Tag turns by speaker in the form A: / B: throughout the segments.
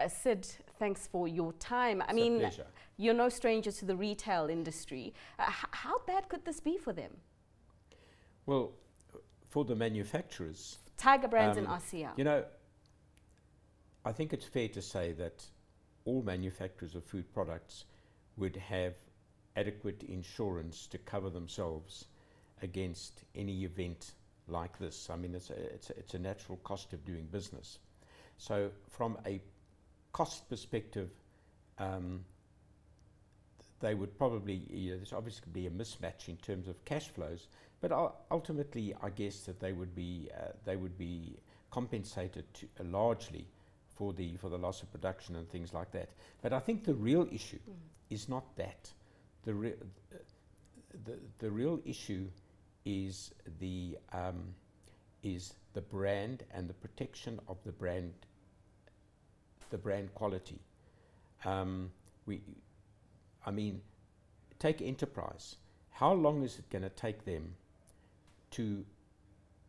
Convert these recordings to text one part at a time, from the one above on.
A: Syd, thanks for your time. I
B: It's
A: mean,
B: a pleasure.
A: you're no stranger to the retail industry. How bad could this be for them?
B: Well, for the manufacturers,
A: Tiger Brands and RCL.
B: you know, I think it's fair to say that all manufacturers of food products would have adequate insurance to cover themselves against any event like this. I mean, it's a natural cost of doing business. So from a cost perspective, they would probably, there's obviously be a mismatch in terms of cash flows, but ultimately, I guess that they would be compensated largely for the loss of production and things like that. But I think the real issue is not that. The real issue is the brand and the protection of the brand quality. I mean, take Enterprise. How long is it going to take them to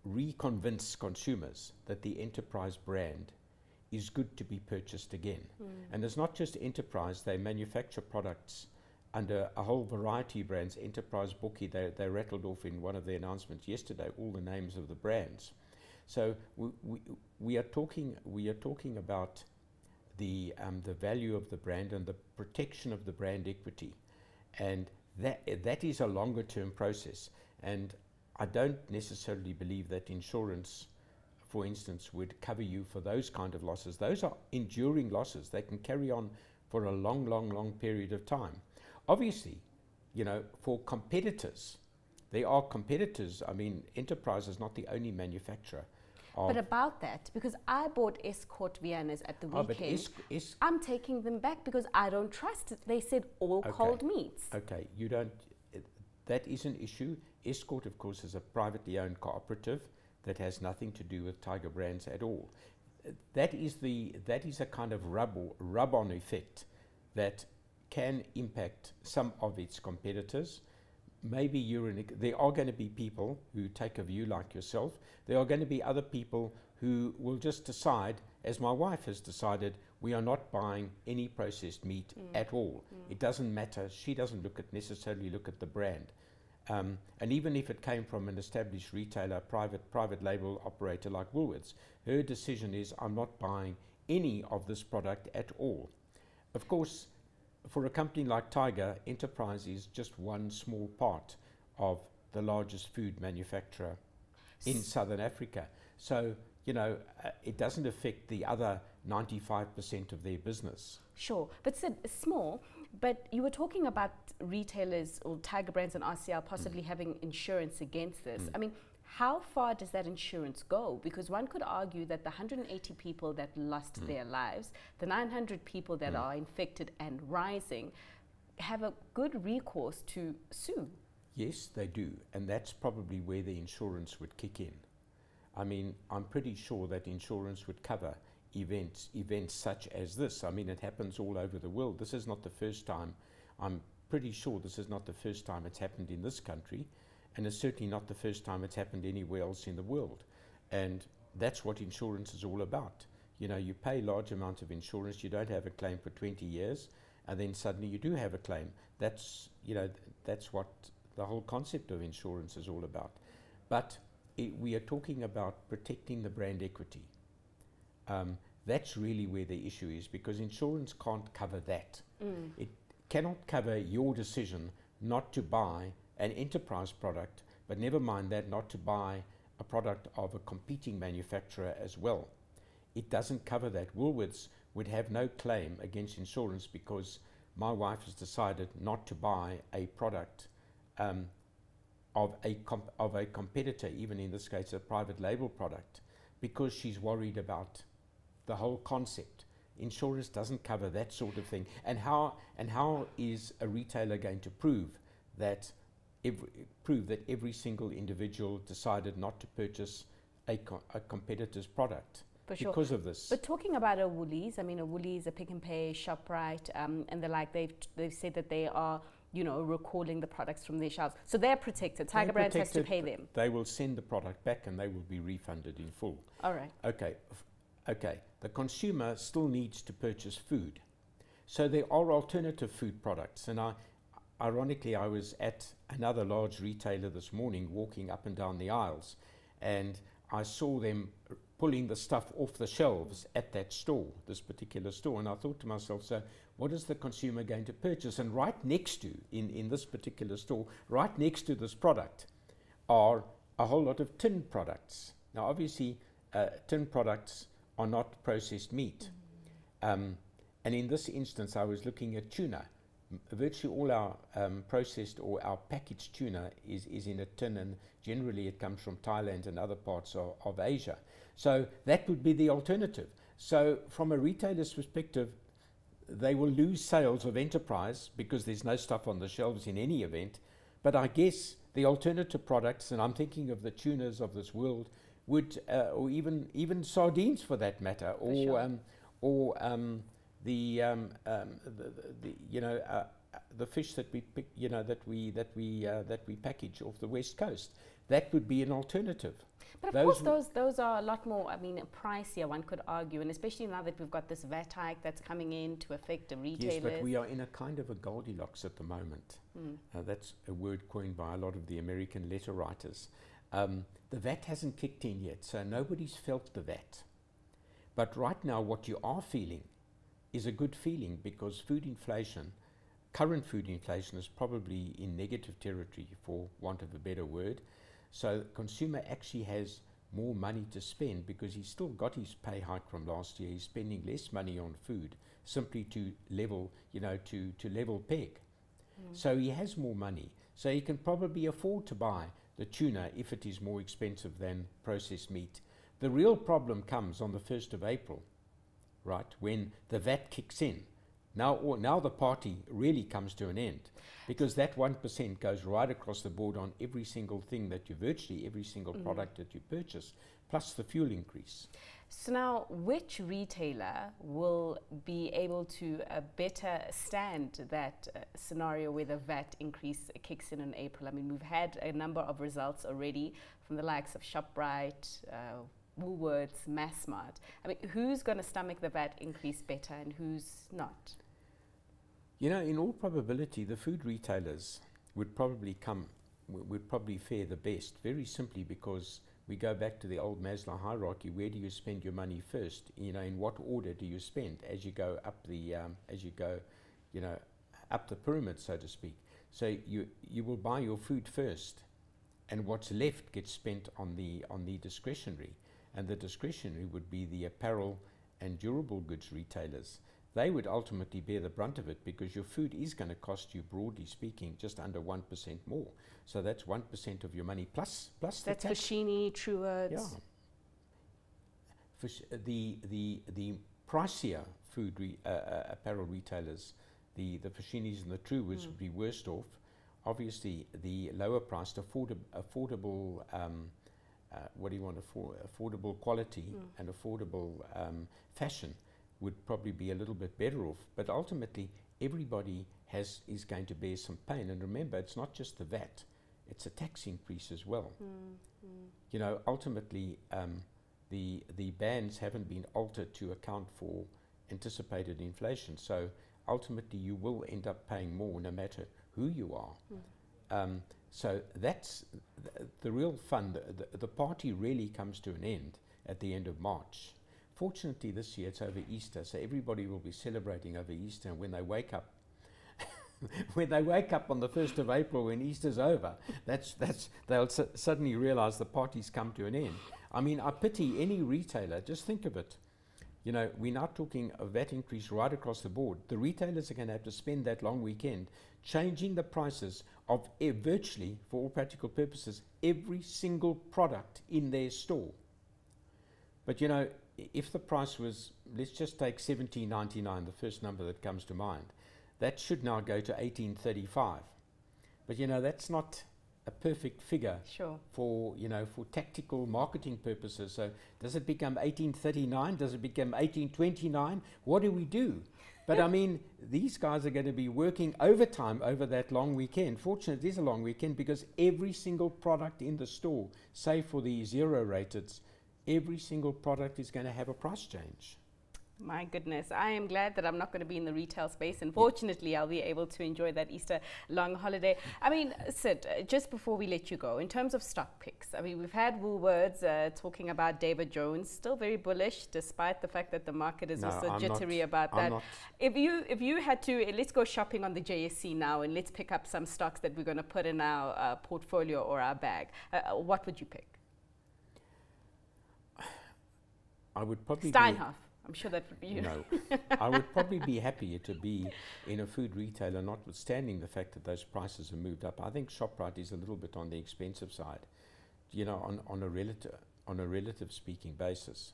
B: reconvince consumers that the Enterprise brand is good to be purchased again? And it's not just Enterprise, they manufacture products under a whole variety of brands. Enterprise Bookie, they rattled off in one of their announcements yesterday all the names of the brands. So we are talking about the value of the brand and the protection of the brand equity, and that is a longer term process. And I don't necessarily believe that insurance, for instance, would cover you for those kind of losses. Those are enduring losses. They can carry on for a long period of time. Obviously, for competitors, there are competitors. I mean, Enterprise is not the only manufacturer.
A: But about that, because I bought Escort Viennas at the weekend, I'm taking them back because I don't trust it. They said all cold meats.
B: Okay, you don't. That is an issue. Escort, of course, is a privately owned cooperative that has nothing to do with Tiger Brands at all. That is a kind of rub-on effect that can impact some of its competitors. Maybe there are going to be people who take a view like yourself. There are going to be other people who will just decide, as my wife has decided, we are not buying any processed meat at all. It doesn't matter. She doesn't necessarily look at the brand. And even if it came from an established retailer, private label operator like Woolworths, her decision is, I'm not buying any of this product at all. Of course, for a company like Tiger, Enterprise is just one small part of the largest food manufacturer in Southern Africa. So, it doesn't affect the other 95% of their business.
A: Sure, but Syd, small, but you were talking about retailers or Tiger Brands and RCL possibly having insurance against this. I mean, how far does that insurance go? Because one could argue that the 180 people that lost their lives, the 900 people that are infected and rising, have a good recourse to sue.
B: Yes, they do. And that's probably where the insurance would kick in. I mean, I'm pretty sure that insurance would cover events such as this. I mean, it happens all over the world. This is not the first time. I'm pretty sure this is not the first time it's happened in this country. And it's certainly not the first time it's happened anywhere else in the world. And that's what insurance is all about. You pay large amounts of insurance, you don't have a claim for 20 years, and then suddenly you do have a claim. That's what the whole concept of insurance is all about. But we are talking about protecting the brand equity. That's really where the issue is, because insurance can't cover that. It cannot cover your decision not to buy an Enterprise product, but never mind that, not to buy a product of a competing manufacturer as well. It doesn't cover that. Woolworths would have no claim against insurance because my wife has decided not to buy a product of a competitor, even in this case a private label product, because she's worried about the whole concept. Insurance doesn't cover that sort of thing. And how is a retailer going to prove that every single individual decided not to purchase a competitor's product because of this?
A: But talking about a Woolies, I mean, a Woolies, a Pick n Pay, Shoprite, and the like, they've said that they are, recalling the products from their shelves. So they're protected. Tiger Brands has to pay them.
B: They will send the product back and they will be refunded in full.
A: All right.
B: Okay. the consumer still needs to purchase food. So there are alternative food products. And ironically, I was at another large retailer this morning walking up and down the aisles, and I saw them pulling the stuff off the shelves at that store, this particular store. And I thought to myself, so what is the consumer going to purchase? And right next to, in this particular store, right next to this product are a whole lot of tin products. Now, obviously, tin products are not processed meat. And in this instance, I was looking at tuna. Virtually all our processed or our packaged tuna is in a tin, and generally it comes from Thailand and other parts of Asia. So that would be the alternative. So from a retailer's perspective, they will lose sales of Enterprise because there's no stuff on the shelves in any event. But I guess the alternative products, and I'm thinking of the tunas of this world, would, or even sardines for that matter, or the fish that we pick, that we package off the West Coast. That would be an alternative.
A: But of course, those are a lot more, pricier, one could argue, and especially now that we've got this VAT hike that's coming in to affect the retailers.
B: Yes, but we are in a kind of a Goldilocks at the moment. That's a word coined by a lot of the American letter writers. The VAT hasn't kicked in yet, so nobody's felt the VAT. But right now, what you are feeling is a good feeling, because food inflation, current food inflation, is probably in negative territory, for want of a better word. So the consumer actually has more money to spend because he's still got his pay hike from last year. He's spending less money on food simply to level, to level peg. So he has more money. So he can probably afford to buy the tuna if it is more expensive than processed meat. The real problem comes on the 1st of April, right, when the VAT kicks in. Now the party really comes to an end, because that 1% goes right across the board on every single thing that virtually every single product that you purchase, plus the fuel increase.
A: So now, which retailer will be able to better stand that scenario where the VAT increase kicks in April? We've had a number of results already from the likes of ShopRite, Woolworths, Massmart. Who's going to stomach the VAT increase better and who's not?
B: In all probability, the food retailers would probably fare the best, very simply because we go back to the old Maslow hierarchy. Where do you spend your money first? In what order do you spend as you go up the up the pyramid, so to speak? So you will buy your food first, and what's left gets spent on the discretionary, and the discretionary would be the apparel and durable goods retailers. They would ultimately bear the brunt of it, because your food is going to cost you, broadly speaking, just under 1% more. So that's 1% of your money plus the tax.
A: That's Foschini, Truworths.
B: Yeah. The pricier food apparel retailers, the Foschinis and the Truworths would be worst off. Obviously, the lower priced, affordable, affordable quality and affordable fashion would probably be a little bit better off. But ultimately, everybody is going to bear some pain. And remember, it's not just the VAT, it's a tax increase as well. Ultimately, the bans haven't been altered to account for anticipated inflation. So ultimately, you will end up paying more no matter who you are. So that's the real fun. The party really comes to an end at the end of March. Fortunately, this year it's over Easter, so everybody will be celebrating over Easter. And when they wake up, on the 1st of April, when Easter's over, they'll suddenly realize the party's come to an end. I pity any retailer. Just think of it. We're now talking a VAT increase right across the board. The retailers are going to have to spend that long weekend changing the prices of virtually, for all practical purposes, every single product in their store. But if the price was, let's just take $17.99, the first number that comes to mind, that should now go to $18.35. But that's not a perfect figure for tactical marketing purposes. So does it become $18.39? Does it become $18.29? What do we do? But these guys are going to be working overtime over that long weekend. Fortunately, it is a long weekend, because every single product in the store, save for the zero-rateds, every single product is going to have a price change.
A: My goodness, I am glad that I'm not going to be in the retail space, and fortunately I'll be able to enjoy that Easter long holiday. I mean, Syd, just before we let you go, in terms of stock picks, I mean, we've had Woolworths talking about David Jones, still very bullish despite the fact that the market is also jittery about that. If you had to, let's go shopping on the JSE now and let's pick up some stocks that we're going to put in our portfolio or our bag, what would you pick?
B: I would probably
A: Steinhoff. I'm sure that would be you.
B: No, I would probably be happier to be in a food retailer, notwithstanding the fact that those prices have moved up. I think ShopRite is a little bit on the expensive side, you know, on a relative speaking basis.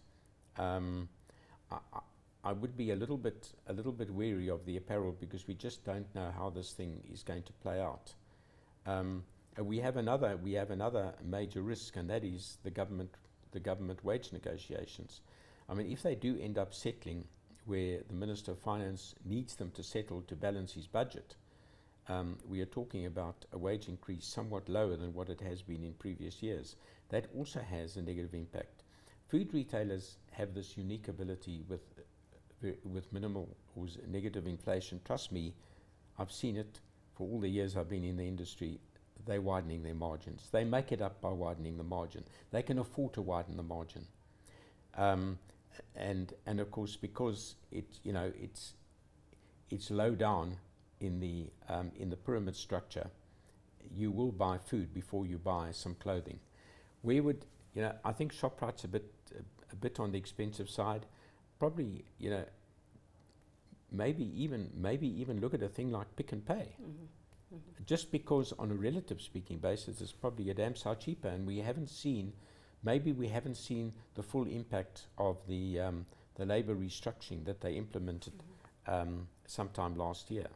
B: I would be a little bit wary of the apparel because we just don't know how this thing is going to play out. We have another major risk, and that is the government wage negotiations. I mean, if they do end up settling where the Minister of Finance needs them to settle to balance his budget, we are talking about a wage increase somewhat lower than what it has been in previous years. That also has a negative impact. Food retailers have this unique ability with minimal or negative inflation. Trust me, I've seen it for all the years I've been in the industry. They're widening their margins. They make it up by widening the margin. They can afford to widen the margin. And of course, because it's low down in the pyramid structure, you will buy food before you buy some clothing. I think ShopRite's a bit on the expensive side. Probably, maybe even look at a thing like Pick n Pay. Just because on a relative speaking basis, it's probably a damn sight cheaper, and we haven't seen the full impact of the labour restructuring that they implemented sometime last year.